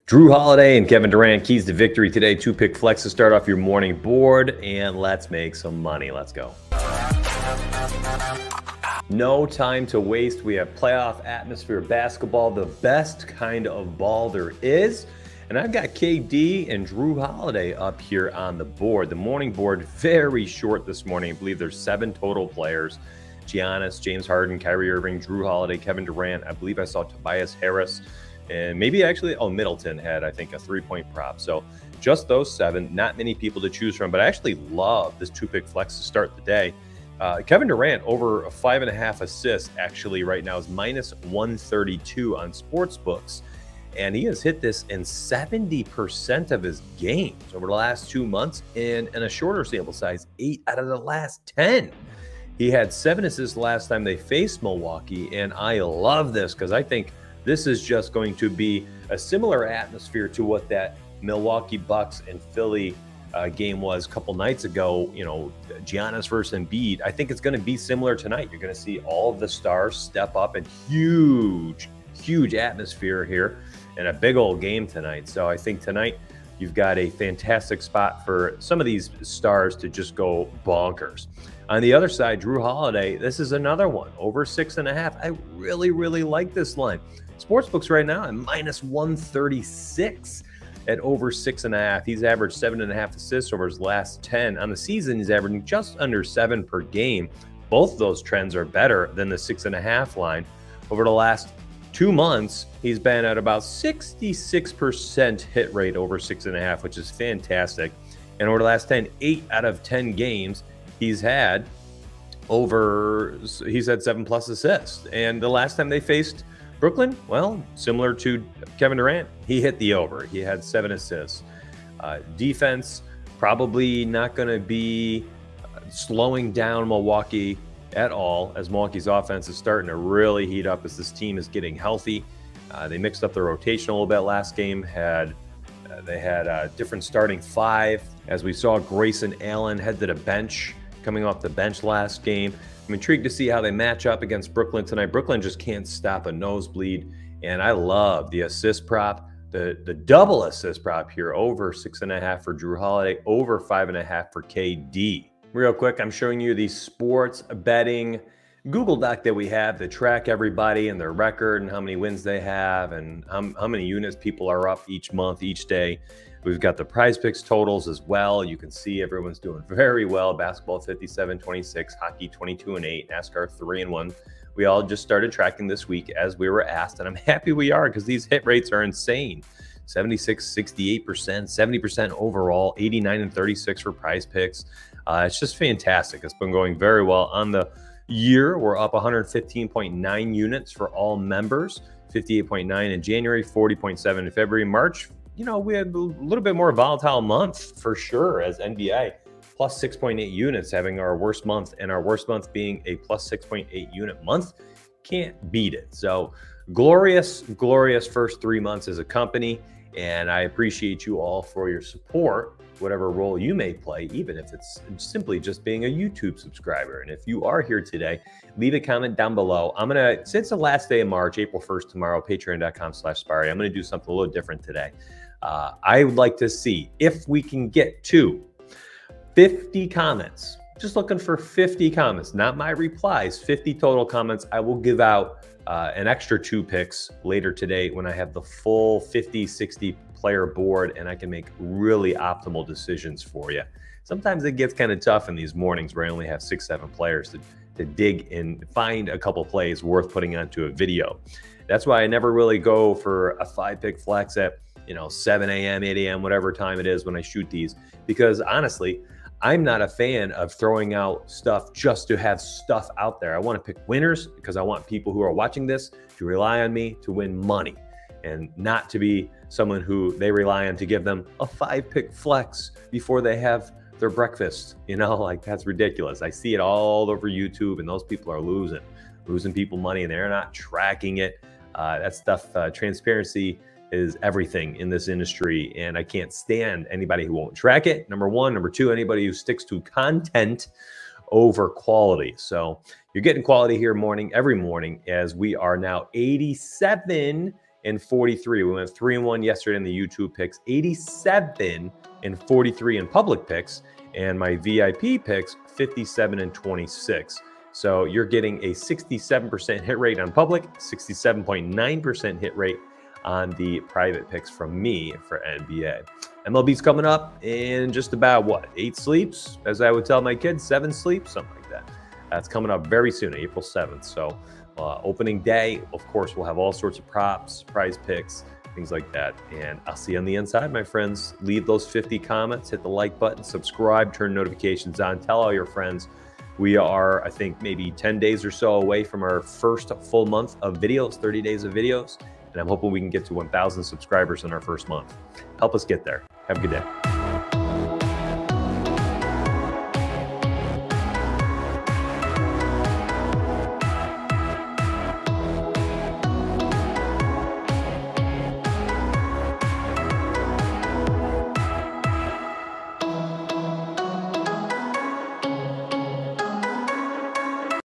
Drew Holiday and Kevin Durant, keys to victory today. Two pick flex to start off your morning board, and let's make some money. Let's go. No time to waste. We have playoff atmosphere basketball, the best kind of ball there is. And I've got KD and Drew Holiday up here on the board. The morning board, very short this morning. I believe there's 7 total players. Giannis, James Harden, Kyrie Irving, Drew Holiday, Kevin Durant. I believe I saw Tobias Harris. And maybe actually, Middleton had, I think, a 3-point prop. So just those 7, not many people to choose from. But I actually love this 2-pick flex to start the day. Kevin Durant over 5.5 assists actually right now is minus 132 on sports books. And he has hit this in 70% of his games over the last 2 months. And in a shorter sample size, 8 out of the last 10. He had 7 assists last time they faced Milwaukee. And I love this because I think this is just going to be a similar atmosphere to what that Milwaukee Bucks and Philly game was a couple nights ago. You know, Giannis versus Embiid. I think it's going to be similar tonight. You're going to see all of the stars step up and huge atmosphere here and a big old game tonight. So I think tonight you've got a fantastic spot for some of these stars to just go bonkers. On the other side, Drew Holiday, this is another one, over 6.5. I really like this line. Sportsbooks right now at minus 136 at over 6.5. He's averaged 7.5 assists over his last 10. On the season, he's averaging just under 7 per game. Both of those trends are better than the 6.5 line. Over the last 2 months, he's been at about 66% hit rate over 6.5, which is fantastic. And over the last 8 out of 10 games, he's had 7+ assists. And the last time they faced Brooklyn, well, similar to Kevin Durant, he hit the over. He had 7 assists. Defense, probably not going to be slowing down Milwaukee at all, as Milwaukee's offense is starting to really heat up as this team is getting healthy. They mixed up the rotation a little bit last game. They had a different starting 5. As we saw, Grayson Allen head to the bench, coming off the bench last game. I'm intrigued to see how they match up against Brooklyn tonight. Brooklyn just can't stop a nosebleed, and I love the assist prop, the double assist prop here, over 6.5 for Drew Holiday, over 5.5 for KD. Real quick, I'm showing you the sports betting Google Doc that we have to track everybody and their record and how many wins they have and how many units people are up each month, each day. We've got the prize picks totals as well. You can see everyone's doing very well. Basketball 57-26, hockey 22-8, NASCAR 3-1. We all just started tracking this week as we were asked, and I'm happy we are because these hit rates are insane. 76, 68%, 70% overall, 89 and 36 for prize picks. It's just fantastic. It's been going very well on the year. We're up 115.9 units for all members, 58.9 in January, 40.7 in February. March, you know, we had a little bit more volatile month for sure, as NBA plus 6.8 units having our worst month, and our worst month being a plus 6.8 unit month. Can't beat it. So glorious first 3 months as a company. And I appreciate you all for your support, whatever role you may play, even if it's simply just being a YouTube subscriber. And if you are here today, leave a comment down below. Since the last day of March, April 1st tomorrow, patreon.com/Sparry, I'm going to do something a little different today. I would like to see if we can get to 50 comments. Just looking for 50 comments, not my replies, 50 total comments. I will give out an extra 2 picks later today when I have the full 50, 60 player board and I can make really optimal decisions for you. Sometimes it gets kind of tough in these mornings where I only have 6, 7 players to dig and find a couple plays worth putting onto a video. That's why I never really go for a 5-pick flex at 7 a.m., 8 a.m., whatever time it is when I shoot these, because honestly, I'm not a fan of throwing out stuff just to have stuff out there. I want to pick winners because I want people who are watching this to rely on me to win money and not to be someone who they rely on to give them a 5-pick flex before they have their breakfast. Like, that's ridiculous. I see it all over YouTube, and those people are losing people money, and they're not tracking it. That stuff, transparency is everything in this industry, and I can't stand anybody who won't track it, number one. Number two, anybody who sticks to content over quality. So you're getting quality here every morning, as we are now 87 and 43. We went 3-1 yesterday in the YouTube picks, 87 and 43 in public picks, and my VIP picks, 57 and 26. So you're getting a 67% hit rate on public, 67.9% hit rate on the private picks from me for NBA. MLB's coming up in just about, what, 8 sleeps? As I would tell my kids, 7 sleeps, something like that. That's coming up very soon, April 7th. So opening day, of course, we'll have all sorts of props, prize picks, things like that. And I'll see you on the inside, my friends. Leave those 50 comments, hit the like button, subscribe, turn notifications on, tell all your friends. We are, I think, maybe 10 days or so away from our first full month of videos, 30 days of videos. And I'm hoping we can get to 1,000 subscribers in our first month. Help us get there. Have a good day.